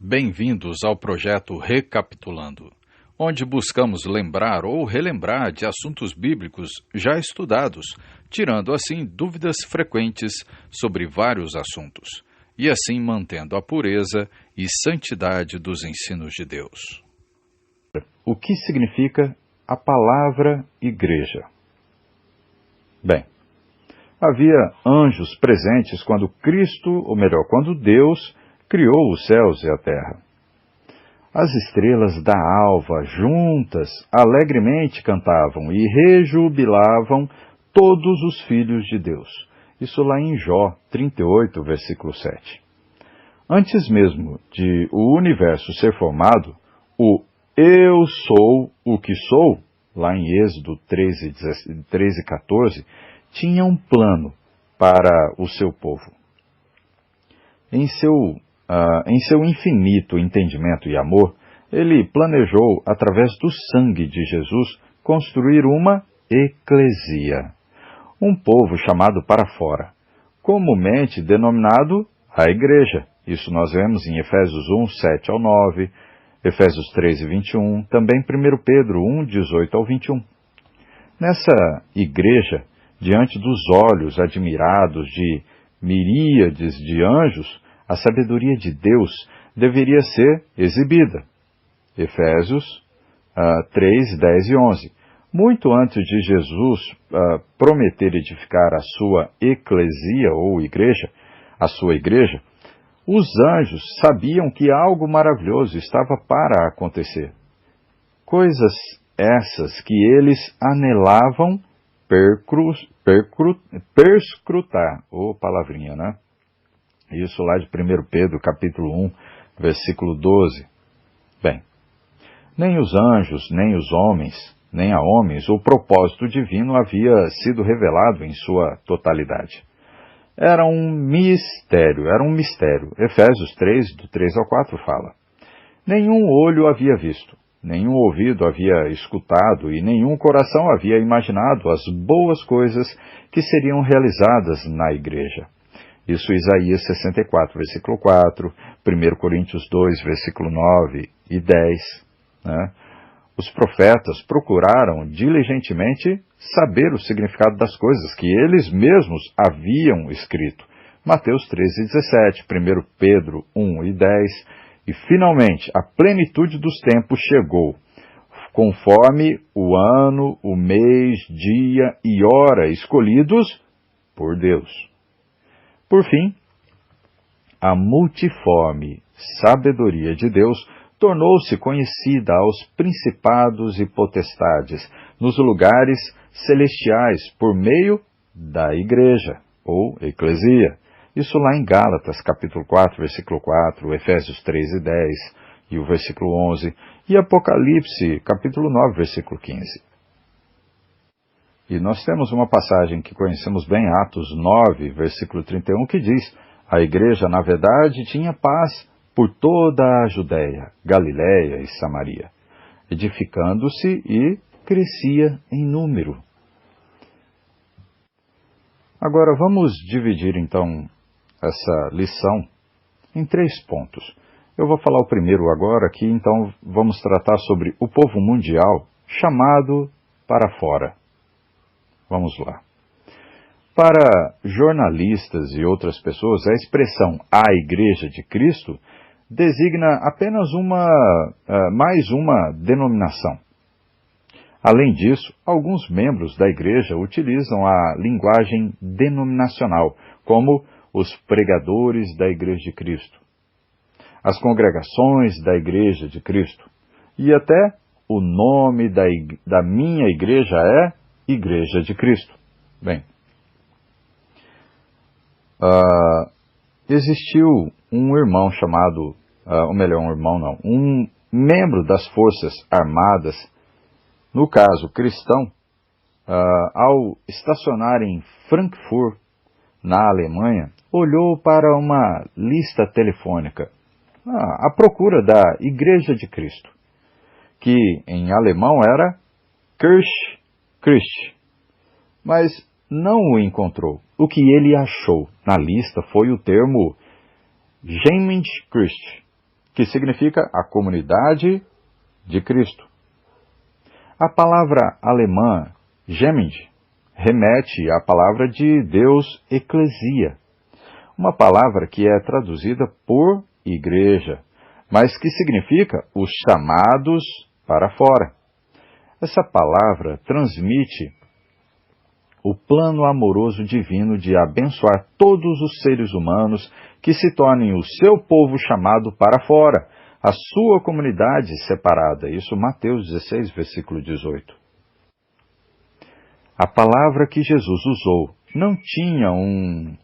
Bem-vindos ao projeto Recapitulando, onde buscamos lembrar ou relembrar de assuntos bíblicos já estudados, tirando assim dúvidas frequentes sobre vários assuntos, e assim mantendo a pureza e santidade dos ensinos de Deus. O que significa a palavra igreja? Bem, havia anjos presentes quando Cristo, ou melhor, quando Deus criou os céus e a terra. As estrelas da alva, juntas, alegremente cantavam e rejubilavam todos os filhos de Deus. Isso lá em Jó 38, versículo 7. Antes mesmo de o universo ser formado, o Eu sou o que sou, lá em Êxodo 13, 14, tinha um plano para o seu povo. Em seu infinito entendimento e amor, ele planejou, através do sangue de Jesus, construir uma eclesia, um povo chamado para fora, comumente denominado a igreja. Isso nós vemos em Efésios 1, 7 ao 9, Efésios 13, 21, também 1 Pedro 1, 18 ao 21. Nessa igreja, diante dos olhos admirados de miríades de anjos, a sabedoria de Deus deveria ser exibida. Efésios 3, 10 e 11. Muito antes de Jesus prometer edificar a sua eclesia ou igreja, a sua igreja, os anjos sabiam que algo maravilhoso estava para acontecer. Coisas essas que eles anelavam perscrutar. Palavrinha, né? Isso lá de 1 Pedro, capítulo 1, versículo 12. Bem, nem os anjos, nem os homens, nem a homens, o propósito divino havia sido revelado em sua totalidade. Era um mistério. Efésios 3, do 3 ao 4 fala. Nenhum olho havia visto, nenhum ouvido havia escutado e nenhum coração havia imaginado as boas coisas que seriam realizadas na igreja. Isso Isaías 64, versículo 4, 1 Coríntios 2, versículo 9 e 10. Né? Os profetas procuraram diligentemente saber o significado das coisas que eles mesmos haviam escrito. Mateus 13, 17, 1 Pedro 1 e 10. E finalmente, a plenitude dos tempos chegou, conforme o ano, o mês, dia e hora escolhidos por Deus. Por fim, a multiforme sabedoria de Deus tornou-se conhecida aos principados e potestades nos lugares celestiais por meio da igreja, ou eclesia. Isso lá em Gálatas, capítulo 4, versículo 4, Efésios 3 e 10, e o versículo 11, e Apocalipse, capítulo 9, versículo 15. E nós temos uma passagem que conhecemos bem, Atos 9, versículo 31, que diz: a igreja, na verdade, tinha paz por toda a Judéia, Galiléia e Samaria, edificando-se e crescia em número. Agora vamos dividir então essa lição em 3 pontos. Eu vou falar o primeiro agora, que então vamos tratar sobre o povo mundial chamado para fora. Vamos lá. Para jornalistas e outras pessoas, a expressão "a Igreja de Cristo" designa apenas mais uma denominação. Além disso, alguns membros da Igreja utilizam a linguagem denominacional, como os pregadores da Igreja de Cristo, as congregações da Igreja de Cristo, e até o nome da minha igreja é Igreja de Cristo. Bem, existiu um irmão chamado, um membro das Forças Armadas, no caso cristão, ao estacionar em Frankfurt, na Alemanha, olhou para uma lista telefônica à procura da Igreja de Cristo, que em alemão era Kirche Christ, mas não o encontrou. O que ele achou na lista foi o termo Gemeinde Christ, que significa a comunidade de Cristo. A palavra alemã Gemeinde remete à palavra de Deus eclesia, uma palavra que é traduzida por igreja, mas que significa os chamados para fora. Essa palavra transmite o plano amoroso divino de abençoar todos os seres humanos que se tornem o seu povo chamado para fora, a sua comunidade separada. Isso Mateus 16, versículo 18. A palavra que Jesus usou não tinha um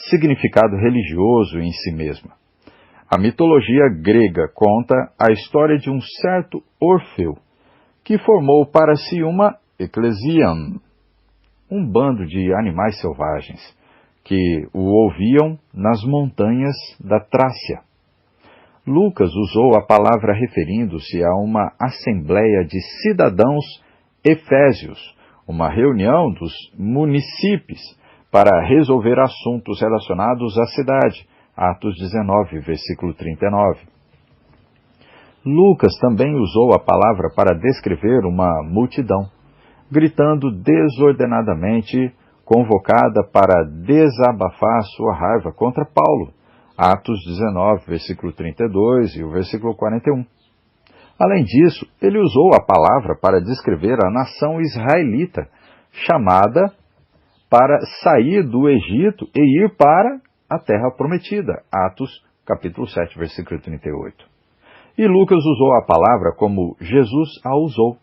significado religioso em si mesma. A mitologia grega conta a história de um certo Orfeu, que formou para si uma ecclesiam, um bando de animais selvagens, que o ouviam nas montanhas da Trácia. Lucas usou a palavra referindo-se a uma assembleia de cidadãos efésios, uma reunião dos munícipes para resolver assuntos relacionados à cidade. Atos 19, versículo 39. Lucas também usou a palavra para descrever uma multidão, gritando desordenadamente, convocada para desabafar sua raiva contra Paulo. Atos 19, versículo 32 e o versículo 41. Além disso, ele usou a palavra para descrever a nação israelita, chamada para sair do Egito e ir para a terra prometida. Atos, capítulo 7, versículo 38. E Lucas usou a palavra como Jesus a usou,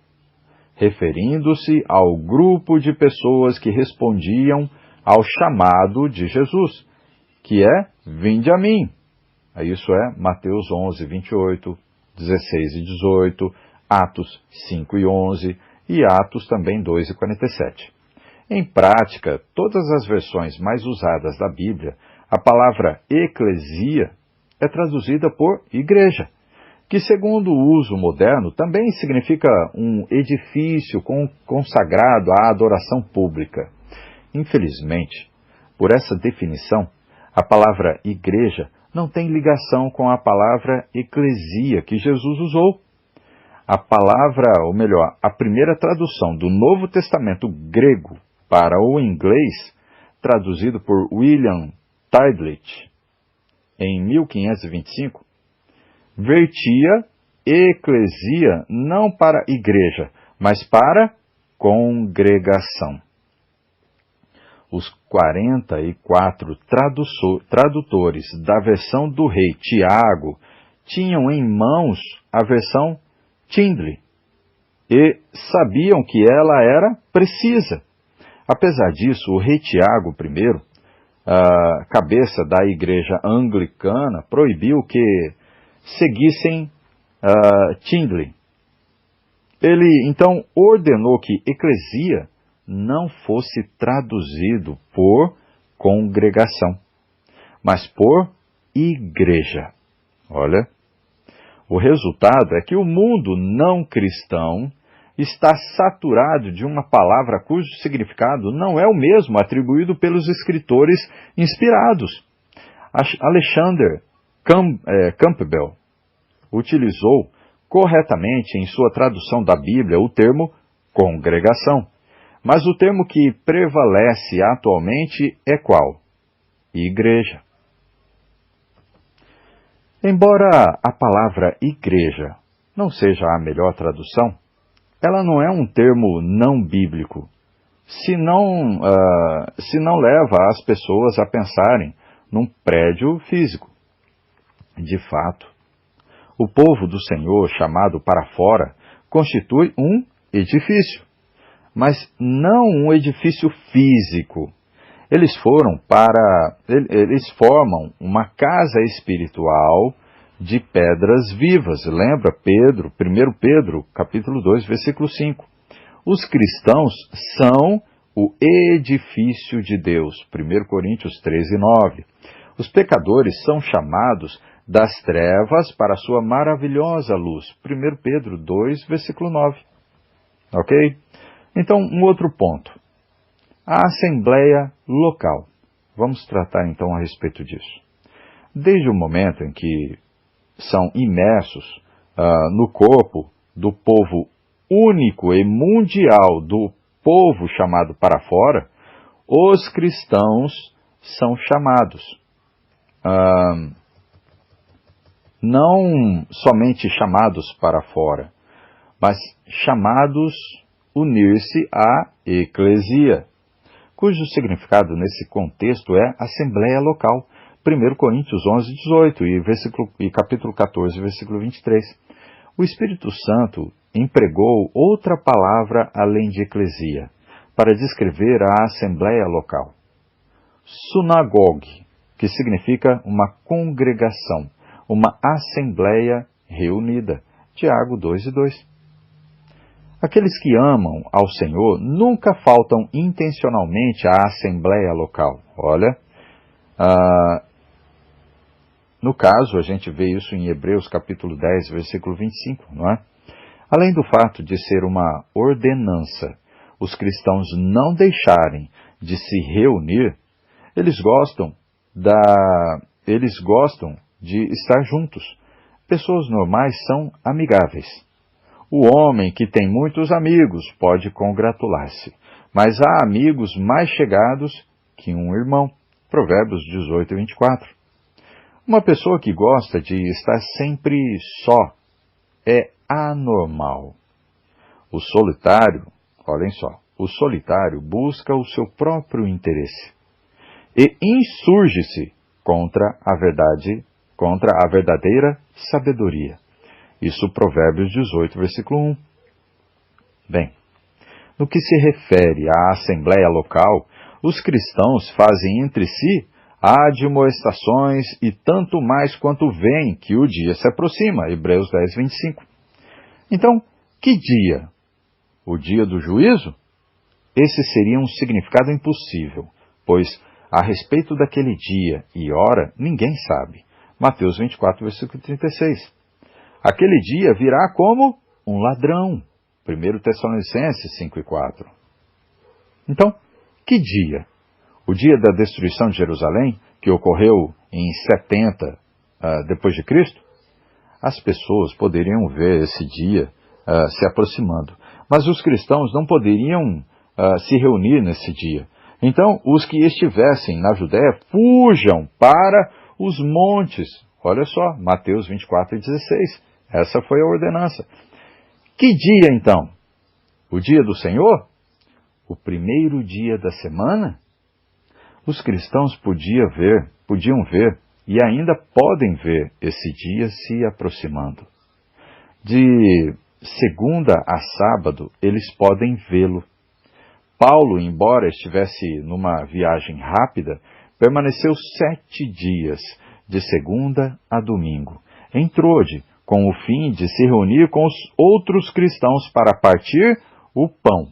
referindo-se ao grupo de pessoas que respondiam ao chamado de Jesus, que é, vinde a mim. Isso é Mateus 11, 28, 16 e 18, Atos 5 e 11 e Atos também 2 e 47. Em prática, todas as versões mais usadas da Bíblia, a palavra eclesia é traduzida por igreja, que segundo o uso moderno também significa um edifício consagrado à adoração pública. Infelizmente, por essa definição, a palavra igreja não tem ligação com a palavra eclesia que Jesus usou. A palavra, ou melhor, a primeira tradução do Novo Testamento grego para o inglês, traduzido por William Tyndale em 1525, vertia eclesia não para igreja, mas para congregação. Os 44 tradutores da versão do rei Tiago tinham em mãos a versão Tyndale e sabiam que ela era precisa. Apesar disso, o rei Tiago I, cabeça da igreja anglicana, proibiu que seguissem Tyndale. Ele então ordenou que eclesia não fosse traduzido por congregação, mas por igreja. Olha, o resultado é que o mundo não cristão está saturado de uma palavra cujo significado não é o mesmo atribuído pelos escritores inspirados. Alexander Campbell utilizou corretamente em sua tradução da Bíblia o termo congregação, mas o termo que prevalece atualmente é qual? Igreja. Embora a palavra igreja não seja a melhor tradução, ela não é um termo não bíblico, se não leva as pessoas a pensarem num prédio físico. De fato, o povo do Senhor, chamado para fora, constitui um edifício, mas não um edifício físico. Eles formam uma casa espiritual de pedras vivas. Lembra Pedro, 1 Pedro, capítulo 2, versículo 5. Os cristãos são o edifício de Deus. 1 Coríntios 13, 9. Os pecadores são chamados das trevas para a sua maravilhosa luz. 1 Pedro 2, versículo 9. Ok? Então, um outro ponto. A assembleia local. Vamos tratar então a respeito disso. Desde o momento em que são imersos no corpo do povo único e mundial, do povo chamado para fora, os cristãos são chamados. Não somente chamados para fora, mas chamados unir-se à eclesia, cujo significado nesse contexto é assembleia local. 1 Coríntios 11, 18 e capítulo 14, versículo 23. O Espírito Santo empregou outra palavra além de eclesia, para descrever a assembleia local. Sunagogue, que significa uma congregação, uma assembleia reunida. Tiago 2 e 2. Aqueles que amam ao Senhor nunca faltam intencionalmente à assembleia local. Olha, no caso, a gente vê isso em Hebreus capítulo 10, versículo 25, não é? Além do fato de ser uma ordenança, os cristãos não deixarem de se reunir, eles gostam de estar juntos. Pessoas normais são amigáveis. O homem que tem muitos amigos pode congratular-se, mas há amigos mais chegados que um irmão. Provérbios 18 e 24. Uma pessoa que gosta de estar sempre só é anormal. O solitário, olhem só, o solitário busca o seu próprio interesse e insurge-se contra a verdadeira sabedoria. Isso Provérbios 18, versículo 1. Bem, no que se refere à assembleia local, os cristãos fazem entre si admoestações e tanto mais quanto veem que o dia se aproxima. Hebreus 10, 25. Então, que dia? O dia do juízo? Esse seria um significado impossível, pois a respeito daquele dia e hora ninguém sabe. Mateus 24, versículo 36. Aquele dia virá como um ladrão. 1 Tessalonicenses 5 e 4. Então, que dia? O dia da destruição de Jerusalém, que ocorreu em 70 depois de Cristo? As pessoas poderiam ver esse dia se aproximando, mas os cristãos não poderiam se reunir nesse dia. Então, os que estivessem na Judéia, fujam para os montes. Olha só, Mateus 24 e 16. Essa foi a ordenança. Que dia, então? O dia do Senhor? O primeiro dia da semana? Os cristãos podiam ver, e ainda podem ver esse dia se aproximando. De segunda a sábado, eles podem vê-lo. Paulo, embora estivesse numa viagem rápida, permaneceu 7 dias, de segunda a domingo, em Troade, com o fim de se reunir com os outros cristãos para partir o pão,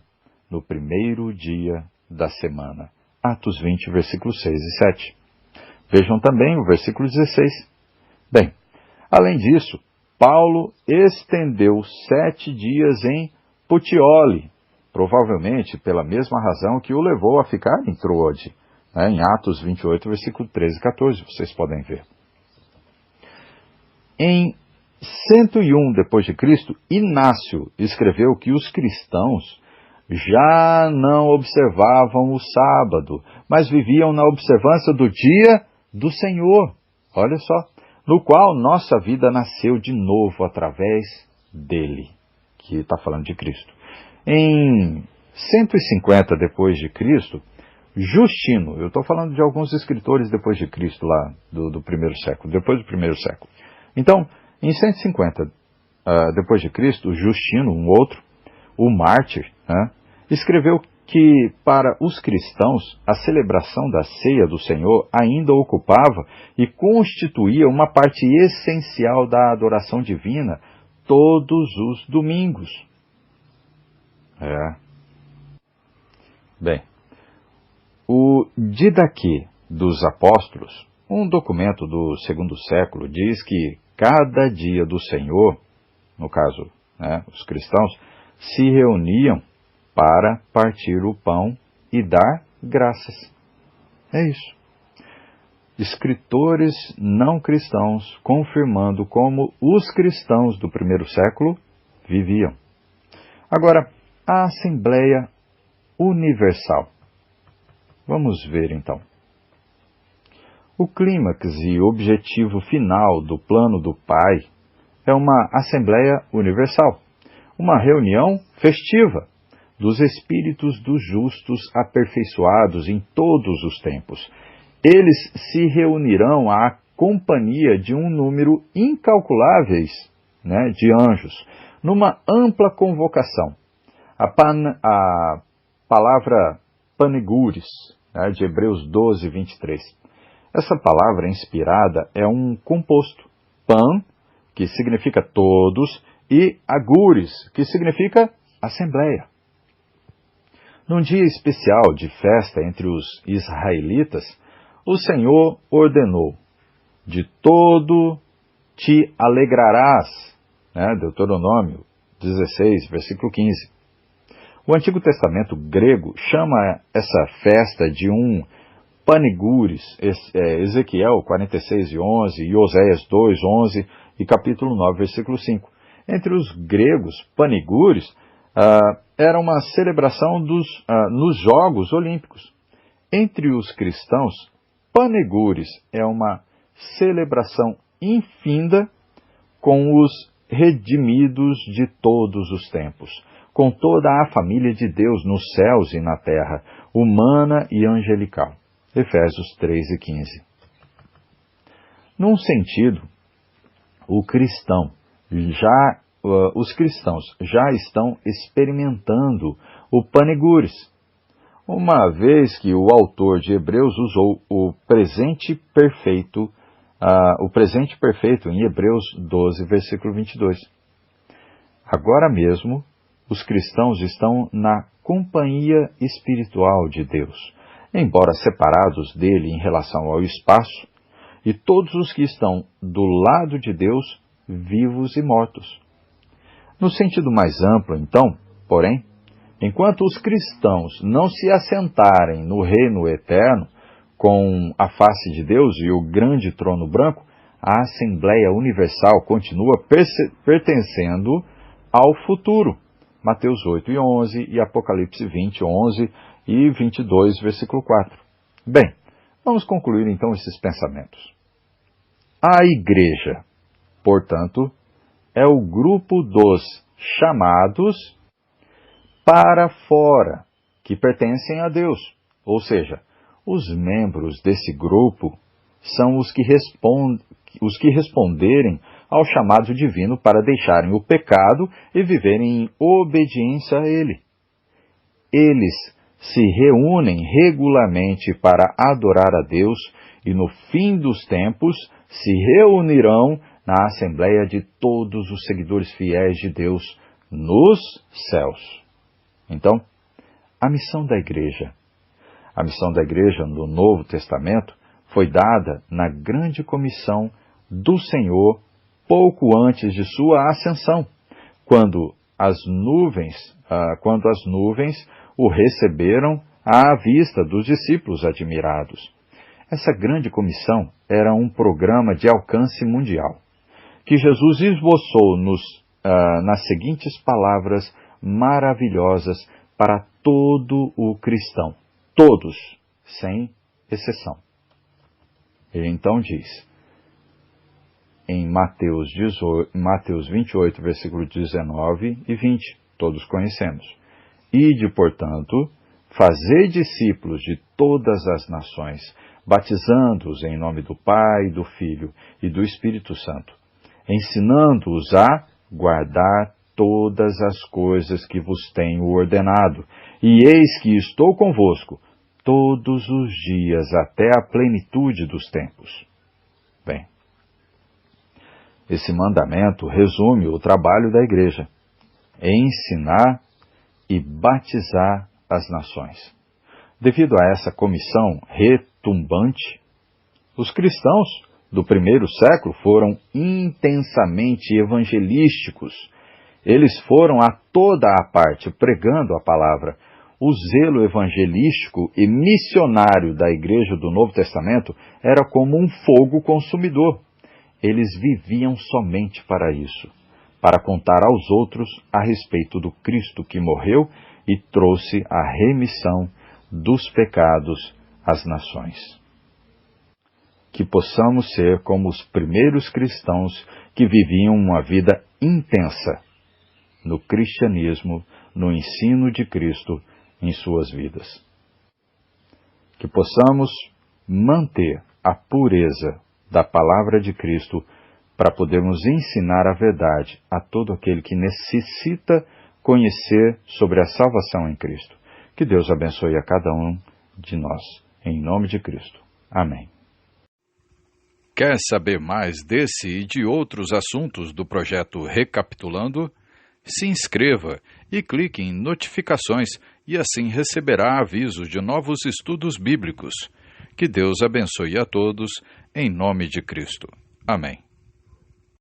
no primeiro dia da semana. Atos 20, versículos 6 e 7. Vejam também o versículo 16. Bem, além disso, Paulo estendeu 7 dias em Puteoli, provavelmente pela mesma razão que o levou a ficar em Troade, em Atos 28, versículo 13 e 14, vocês podem ver. Em 101 depois de Cristo, Inácio escreveu que os cristãos já não observavam o sábado, mas viviam na observância do dia do Senhor, olha só, no qual nossa vida nasceu de novo através dele, que está falando de Cristo. Em 150 depois de Cristo, Justino, eu estou falando de alguns escritores depois de Cristo lá, do primeiro século, depois do primeiro século. Então, em 150 depois de Cristo, Justino, um outro, o mártir, escreveu que para os cristãos a celebração da ceia do Senhor ainda ocupava e constituía uma parte essencial da adoração divina todos os domingos. Bem, o Didaquê dos Apóstolos, um documento do segundo século, diz que cada dia do Senhor, no caso, os cristãos, se reuniam para partir o pão e dar graças. É isso. escritores não cristãos confirmando como os cristãos do primeiro século viviam. Agora, a Assembleia Universal. Vamos ver então. O clímax e objetivo final do plano do Pai é uma Assembleia Universal, uma reunião festiva dos espíritos dos justos aperfeiçoados em todos os tempos. Eles se reunirão à companhia de um número incalculáveis, de anjos, numa ampla convocação. A palavra panegures, de Hebreus 12, 23. Essa palavra inspirada é um composto. Pan, que significa todos, e agures, que significa assembleia. Num dia especial de festa entre os israelitas, o Senhor ordenou: de todo te alegrarás. Deuteronômio 16, versículo 15. O Antigo Testamento grego chama essa festa de um panegures, Ezequiel 46, 11, e Oséias 2, 11 e capítulo 9, versículo 5. Entre os gregos, panegures era uma celebração nos Jogos Olímpicos. Entre os cristãos, panegures é uma celebração infinda com os redimidos de todos os tempos, com toda a família de Deus nos céus e na terra, humana e angelical. Efésios 3 e 15. Num sentido, os cristãos já estão experimentando o panegures, uma vez que o autor de Hebreus usou o presente perfeito em Hebreus 12, versículo 22. Agora mesmo, os cristãos estão na companhia espiritual de Deus, embora separados dele em relação ao espaço, e todos os que estão do lado de Deus, vivos e mortos. No sentido mais amplo, então, porém, enquanto os cristãos não se assentarem no reino eterno, com a face de Deus e o grande trono branco, a Assembleia Universal continua pertencendo ao futuro. Mateus 8 e 11 e Apocalipse 20, 11 e 22, versículo 4. Bem, vamos concluir então esses pensamentos. A Igreja, portanto, é o grupo dos chamados para fora, que pertencem a Deus. Ou seja, os membros desse grupo são os que responderem ao chamado divino para deixarem o pecado e viverem em obediência a ele. Eles se reúnem regularmente para adorar a Deus e no fim dos tempos se reunirão na Assembleia de todos os seguidores fiéis de Deus nos céus. Então, a missão da Igreja. A missão da Igreja no Novo Testamento foi dada na grande comissão do Senhor pouco antes de sua ascensão, quando as nuvens o receberam à vista dos discípulos admirados. Essa grande comissão era um programa de alcance mundial, que Jesus esboçou nas seguintes palavras maravilhosas para todo o cristão, todos, sem exceção. Ele então diz, em Mateus 28, versículo 19 e 20, todos conhecemos: Ide, portanto, fazei discípulos de todas as nações, batizando-os em nome do Pai, do Filho e do Espírito Santo, ensinando-os a guardar todas as coisas que vos tenho ordenado, e eis que estou convosco todos os dias até a plenitude dos tempos. Bem, esse mandamento resume o trabalho da Igreja: ensinar e batizar as nações. Devido a essa comissão retumbante, os cristãos do primeiro século foram intensamente evangelísticos. Eles foram a toda a parte pregando a palavra. o zelo evangelístico e missionário da Igreja do Novo Testamento era como um fogo consumidor. Eles viviam somente para isso, para contar aos outros a respeito do Cristo que morreu e trouxe a remissão dos pecados às nações. Que possamos ser como os primeiros cristãos que viviam uma vida intensa no cristianismo, no ensino de Cristo em suas vidas. Que possamos manter a pureza da palavra de Cristo para podermos ensinar a verdade a todo aquele que necessita conhecer sobre a salvação em Cristo. Que Deus abençoe a cada um de nós, em nome de Cristo. Amém. Quer saber mais desse e de outros assuntos do projeto Recapitulando? Se inscreva e clique em notificações e assim receberá avisos de novos estudos bíblicos. Que Deus abençoe a todos, em nome de Cristo. Amém.